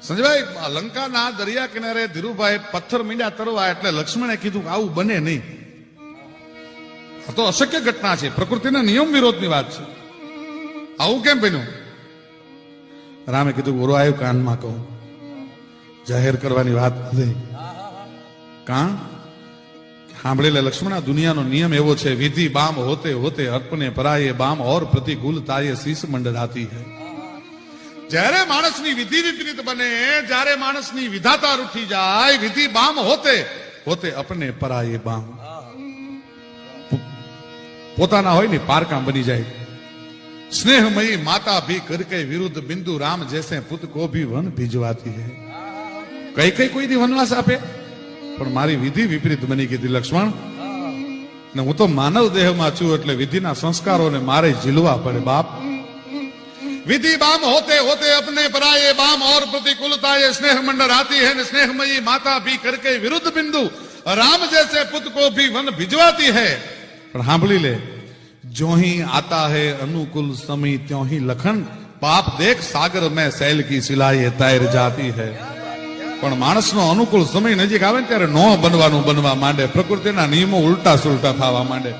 સંજયભાઈ, લંકાના દરિયા કિનારે ધીરુભાઈ પથ્થર મીંડ્યા તરવા એટલે લક્ષ્મણે કીધું કે આવું બને નહીં. આ તો અશક્ય ઘટના છે, પ્રકૃતિના નિયમ વિરોધની વાત છે. આવું કેમ બન્યું? રામે કીધું ઓરો આવ્યું કાનમાં કહું, જાહેર કરવાની વાત નથી. કાં સાંભળી લે લક્ષ્મણ, દુનિયાનો નિયમ એવો છે, વિધિ બામ હોતે હોતે અર્પને પરાયે બામ ઓર પ્રતિકૂલ તાયે શીશ મંડરાતી है. જ્યારે માણસની વિધિ વિપરીત બને, જ્યારે માણસની વિધાતા રૂઠી જાય, વિધિ બામ હોતે હોતે અપને પરાયે બામ, પોતાના હોય ને પારકા બની જાય. स्नेहमयी माता भी करके विरुद्ध बिंदु राम जैसे पुत को भी वन भिजवाती है. कई कई कोई दी वनवास आपे, પણ મારી વિધિ વિપરીત બની ગઈ લક્ષ્મણ. ને હું તો માનવ દેહમાં છું એટલે વિધિના સંસ્કારોને મારે ઝીલવા પડે બાપ. विधि बाम होते होते अपने पराये बाम और प्रतिकूलता ये स्नेह मंडर आती है. स्नेहमयी माता भी करके विरुद्ध बिंदु राम जैसे पुत्र को भी वन भिजवाती है. पर सांभળી લે, जो ही आता है अनुकूल समय त्यों ही लखन, पाप देख सागर में सैल की सिलाई तैर जाती है. પણ માણસનો અનુકૂળ સમય નજીક આવે ને ત્યારે નો બનવાનું બનવા માંડે, પ્રકૃતિના નિયમો ઉલટા સુલટા થવા માંડે.